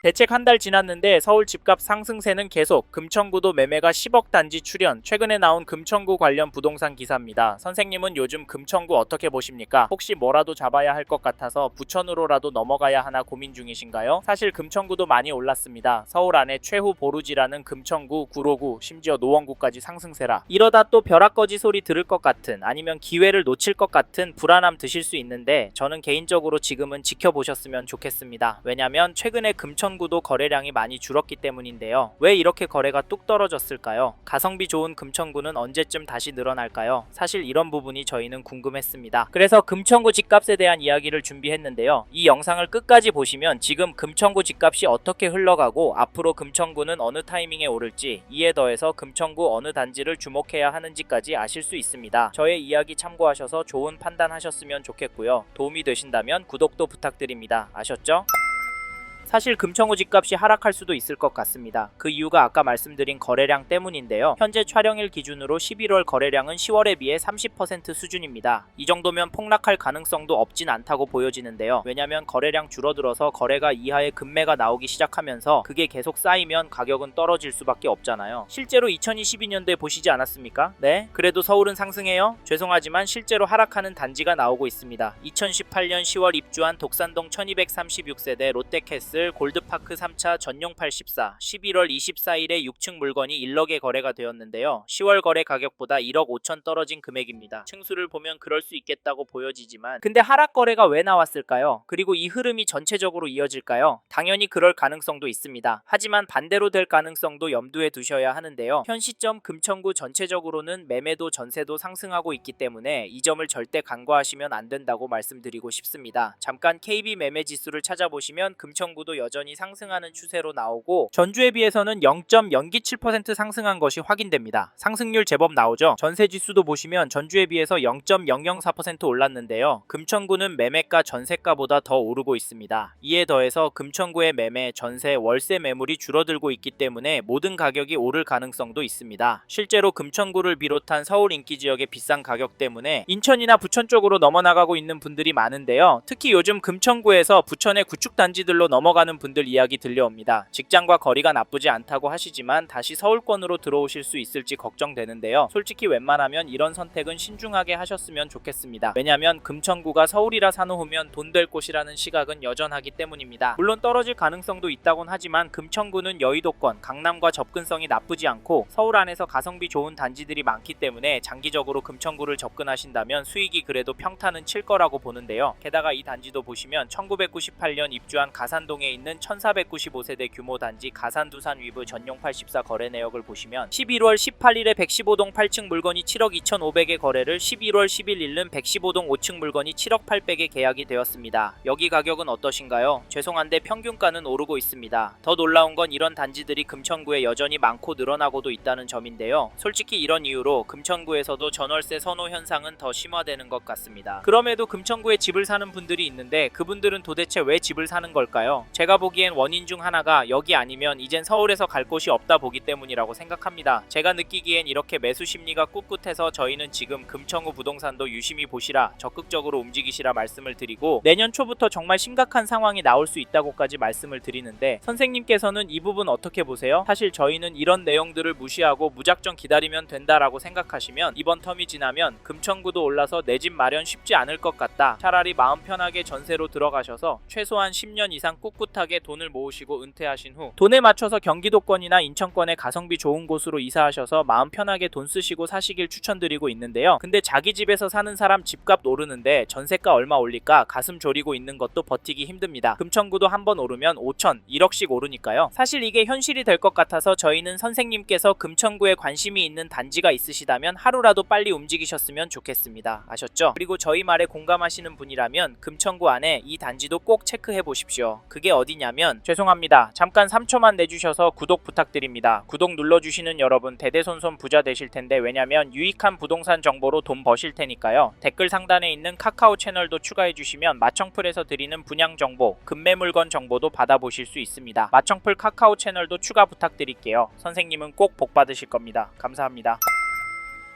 대책 한 달 지났는데 서울 집값 상승세는 계속. 금천구도 매매가 10억 단지 출현. 최근에 나온 금천구 관련 부동산 기사입니다. 선생님은 요즘 금천구 어떻게 보십니까? 혹시 뭐라도 잡아야 할 것 같아서 부천으로라도 넘어가야 하나 고민 중이신가요? 사실 금천구도 많이 올랐습니다. 서울 안에 최후 보루지라는 금천구, 구로구, 심지어 노원구까지 상승세라. 이러다 또 벼락거지 소리 들을 것 같은, 아니면 기회를 놓칠 것 같은 불안함 드실 수 있는데, 저는 개인적으로 지금은 지켜보셨으면 좋겠습니다. 왜냐면 최근에 금천구도 거래량이 많이 줄었기 때문인데요. 왜 이렇게 거래가 뚝 떨어졌을까요? 가성비 좋은 금천구는 언제쯤 다시 늘어날까요? 사실 이런 부분이 저희는 궁금했습니다. 그래서 금천구 집값에 대한 이야기를 준비했는데요. 이 영상을 끝까지 보시면 지금 금천구 집값이 어떻게 흘러가고 앞으로 금천구는 어느 타이밍에 오를지, 이에 더해서 금천구 어느 단지를 주목해야 하는지까지 아실 수 있습니다. 저의 이야기 참고하셔서 좋은 판단하셨으면 좋겠고요. 도움이 되신다면 구독도 부탁드립니다. 아셨죠? 사실 금천구 집값이 하락할 수도 있을 것 같습니다. 그 이유가 아까 말씀드린 거래량 때문인데요. 현재 촬영일 기준으로 11월 거래량은 10월에 비해 30% 수준입니다. 이 정도면 폭락할 가능성도 없진 않다고 보여지는데요. 왜냐면 거래량 줄어들어서 거래가 이하의 급매가 나오기 시작하면서 그게 계속 쌓이면 가격은 떨어질 수밖에 없잖아요. 실제로 2022년도에 보시지 않았습니까? 네? 그래도 서울은 상승해요? 죄송하지만 실제로 하락하는 단지가 나오고 있습니다. 2018년 10월 입주한 독산동 1236세대 롯데캐슬 골드파크 3차 전용 84 11월 24일에 6층 물건이 1억에 거래가 되었는데요. 10월 거래 가격보다 1억 5천 떨어진 금액입니다. 층수를 보면 그럴 수 있겠다고 보여지지만, 근데 하락 거래가 왜 나왔을까요? 그리고 이 흐름이 전체적으로 이어질까요? 당연히 그럴 가능성도 있습니다. 하지만 반대로 될 가능성도 염두에 두셔야 하는데요. 현 시점 금천구 전체적으로는 매매도 전세도 상승하고 있기 때문에 이 점을 절대 간과하시면 안 된다고 말씀드리고 싶습니다. 잠깐 KB 매매 지수를 찾아보시면 금천구도 여전히 상승하는 추세로 나오고, 전주에 비해서는 0.027% 상승한 것이 확인됩니다. 상승률 제법 나오죠. 전세 지수도 보시면 전주에 비해서 0.004% 올랐는데요. 금천구는 매매가 전세가보다 더 오르고 있습니다. 이에 더해서 금천구의 매매, 전세, 월세 매물이 줄어들고 있기 때문에 모든 가격이 오를 가능성도 있습니다. 실제로 금천구를 비롯한 서울 인기 지역의 비싼 가격 때문에 인천이나 부천 쪽으로 넘어나가고 있는 분들이 많은데요. 특히 요즘 금천구에서 부천의 구축 단지들로 넘어가는 분들 이야기 들려옵니다. 직장과 거리가 나쁘지 않다고 하시지만 다시 서울권으로 들어오실 수 있을지 걱정되는데요. 솔직히 웬만하면 이런 선택은 신중하게 하셨으면 좋겠습니다. 왜냐면 금천구가 서울이라 사놓으면 돈 될 곳이라는 시각은 여전하기 때문입니다. 물론 떨어질 가능성도 있다곤 하지만 금천구는 여의도권, 강남과 접근성이 나쁘지 않고 서울 안에서 가성비 좋은 단지들이 많기 때문에 장기적으로 금천구를 접근하신다면 수익이 그래도 평타는 칠 거라고 보는데요. 게다가 이 단지도 보시면 1998년 입주한 가산동에 있는 1495세대 규모 단지 가산두산 위브 전용 84 거래 내역을 보시면 11월 18일에 115동 8층 물건이 7억 2,500에 거래를, 11월 11일은 115동 5층 물건이 7억 800에 계약이 되었습니다. 여기 가격은 어떠신가요? 죄송한데 평균가는 오르고 있습니다. 더 놀라운 건 이런 단지들이 금천구에 여전히 많고 늘어나고도 있다는 점인데요. 솔직히 이런 이유로 금천구에서도 전월세 선호 현상은 더 심화되는 것 같습니다. 그럼에도 금천구에 집을 사는 분들이 있는데 그분들은 도대체 왜 집을 사는 걸까요? 제가 보기엔 원인 중 하나가 여기 아니면 이젠 서울에서 갈 곳이 없다 보기 때문이라고 생각합니다. 제가 느끼기엔 이렇게 매수 심리가 꿋꿋해서 저희는 지금 금천구 부동산도 유심히 보시라, 적극적으로 움직이시라 말씀을 드리고, 내년 초부터 정말 심각한 상황이 나올 수 있다고까지 말씀을 드리는데, 선생님께서는 이 부분 어떻게 보세요? 사실 저희는 이런 내용들을 무시하고 무작정 기다리면 된다라고 생각하시면 이번 텀이 지나면 금천구도 올라서 내 집 마련 쉽지 않을 것 같다, 차라리 마음 편하게 전세로 들어가셔서 최소한 10년 이상 꿋꿋하게 돈을 모으시고 은퇴하신 후 돈에 맞춰서 경기도권이나 인천권의 가성비 좋은 곳으로 이사하셔서 마음 편하게 돈 쓰시고 사시길 추천드리고 있는데요. 근데 자기 집에서 사는 사람 집값 오르는데 전세가 얼마 올릴까 가슴 졸이고 있는 것도 버티기 힘듭니다. 금천구도 한번 오르면 5천, 1억씩 오르니까요. 사실 이게 현실이 될 것 같아서 저희는 선생님께서 금천구에 관심이 있는 단지가 있으시다면 하루라도 빨리 움직이셨으면 좋겠습니다. 아셨죠? 그리고 저희 말에 공감하시는 분이라면 금천구 안에 이 단지도 꼭 체크해 보십시오. 그게 어디냐면, 죄송합니다. 잠깐 3초만 내주셔서 구독 부탁드립니다. 구독 눌러주시는 여러분 대대손손 부자 되실 텐데, 왜냐면 유익한 부동산 정보로 돈 버실 테니까요. 댓글 상단에 있는 카카오 채널도 추가해 주시면 마청풀에서 드리는 분양 정보, 급매 물건 정보도 받아보실 수 있습니다. 마청풀 카카오 채널도 추가 부탁드릴게요. 선생님은 꼭 복 받으실 겁니다. 감사합니다.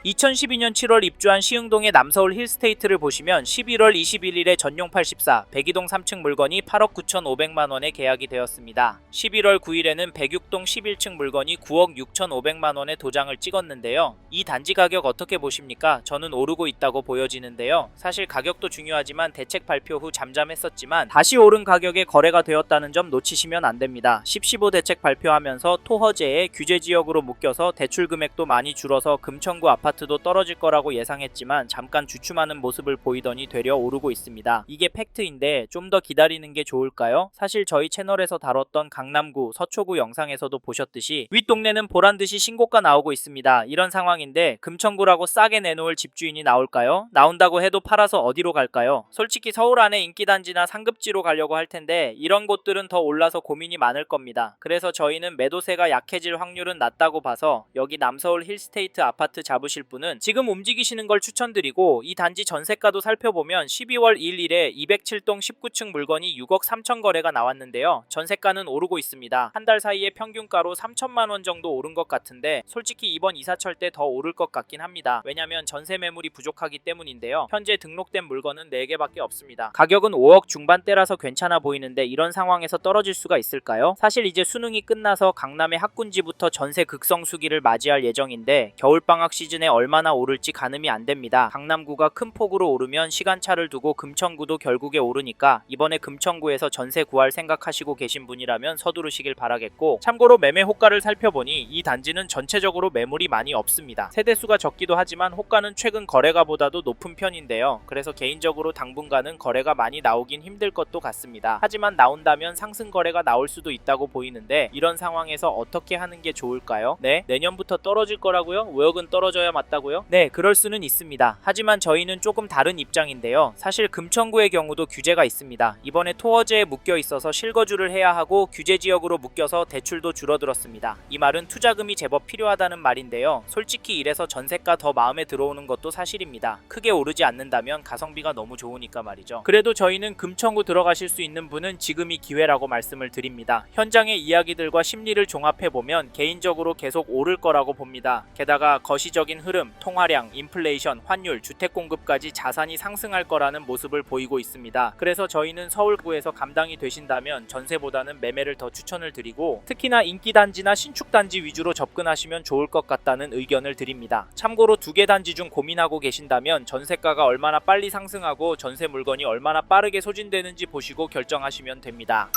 2012년 7월 입주한 시흥동의 남서울 힐스테이트를 보시면 11월 21일에 전용 84, 백이동 3층 물건이 8억 9,500만원에 계약이 되었습니다. 11월 9일에는 106동 11층 물건이 9억 6,500만원에 도장을 찍었는데요. 이 단지 가격 어떻게 보십니까? 저는 오르고 있다고 보여지는데요. 사실 가격도 중요하지만 대책 발표 후 잠잠했었지만 다시 오른 가격에 거래가 되었다는 점 놓치시면 안됩니다. 10.15 대책 발표하면서 토허제에 규제지역으로 묶여서 대출 금액도 많이 줄어서 금천구 아파트도 떨어질 거라고 예상했지만 잠깐 주춤하는 모습을 보이더니 되려 오르고 있습니다. 이게 팩트인데 좀 더 기다리는 게 좋을까요? 사실 저희 채널에서 다뤘던 강남구, 서초구 영상에서도 보셨듯이 윗동네는 보란듯이 신고가 나오고 있습니다. 이런 상황인데 금천구라고 싸게 내놓을 집주인이 나올까요? 나온다고 해도 팔아서 어디로 갈까요? 솔직히 서울 안에 인기단지나 상급지로 가려고 할 텐데 이런 곳들은 더 올라서 고민이 많을 겁니다. 그래서 저희는 매도세가 약해질 확률은 낮다고 봐서 여기 남서울 힐스테이트 아파트 잡으실 분은 지금 움직이시는 걸 추천드리고, 이 단지 전세가도 살펴보면 12월 1일에 207동 19층 물건이 6억 3천 거래가 나왔는데요. 전세가는 오르고 있습니다. 한 달 사이에 평균가로 3천만원 정도 오른 것 같은데 솔직히 이번 이사철 때 더 오를 것 같긴 합니다. 왜냐면 전세 매물이 부족하기 때문인데요. 현재 등록된 물건은 4개밖에 없습니다. 가격은 5억 중반대라서 괜찮아 보이는데 이런 상황에서 떨어질 수가 있을까요? 사실 이제 수능이 끝나서 강남의 학군지부터 전세 극성수기를 맞이할 예정인데 겨울방학 시즌에 얼마나 오를지 가늠이 안됩니다. 강남구가 큰 폭으로 오르면 시간차를 두고 금천구도 결국에 오르니까 이번에 금천구에서 전세 구할 생각하시고 계신 분이라면 서두르시길 바라겠고, 참고로 매매 호가를 살펴보니 이 단지는 전체적으로 매물이 많이 없습니다. 세대수가 적기도 하지만 호가는 최근 거래가보다도 높은 편인데요. 그래서 개인적으로 당분간은 거래가 많이 나오긴 힘들 것도 같습니다. 하지만 나온다면 상승 거래가 나올 수도 있다고 보이는데 이런 상황에서 어떻게 하는 게 좋을까요? 네? 내년부터 떨어질 거라고요? 5억은 떨어져야 맞다고요? 네, 그럴 수는 있습니다. 하지만 저희는 조금 다른 입장인데요. 사실 금천구의 경우도 규제가 있습니다. 이번에 토어제에 묶여 있어서 실거주를 해야 하고 규제지역으로 묶여서 대출도 줄어들었습니다. 이 말은 투자금이 제법 필요하다는 말인데요. 솔직히 이래서 전세가 더 마음에 들어오는 것도 사실입니다. 크게 오르지 않는다면 가성비가 너무 좋으니까 말이죠. 그래도 저희는 금천구 들어가실 수 있는 분은 지금이 기회라고 말씀을 드립니다. 현장의 이야기들과 심리를 종합해보면 개인적으로 계속 오를 거라고 봅니다. 게다가 거시적인 흐름, 통화량, 인플레이션, 환율, 주택공급까지 자산이 상승할 거라는 모습을 보이고 있습니다. 그래서 저희는 서울구에서 감당이 되신다면 전세보다는 매매를 더 추천을 드리고, 특히나 인기단지나 신축단지 위주로 접근하시면 좋을 것 같다는 의견을 드립니다. 참고로 2개 단지 중 고민하고 계신다면 전세가가 얼마나 빨리 상승하고 전세 물건이 얼마나 빠르게 소진되는지 보시고 결정하시면 됩니다.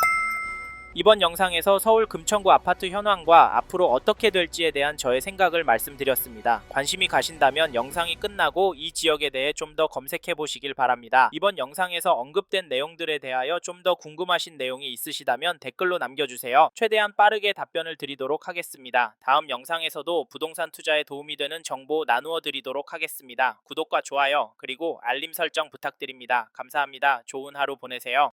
이번 영상에서 서울 금천구 아파트 현황과 앞으로 어떻게 될지에 대한 저의 생각을 말씀드렸습니다. 관심이 가신다면 영상이 끝나고 이 지역에 대해 좀 더 검색해 보시길 바랍니다. 이번 영상에서 언급된 내용들에 대하여 좀 더 궁금하신 내용이 있으시다면 댓글로 남겨주세요. 최대한 빠르게 답변을 드리도록 하겠습니다. 다음 영상에서도 부동산 투자에 도움이 되는 정보 나누어 드리도록 하겠습니다. 구독과 좋아요 그리고 알림 설정 부탁드립니다. 감사합니다. 좋은 하루 보내세요.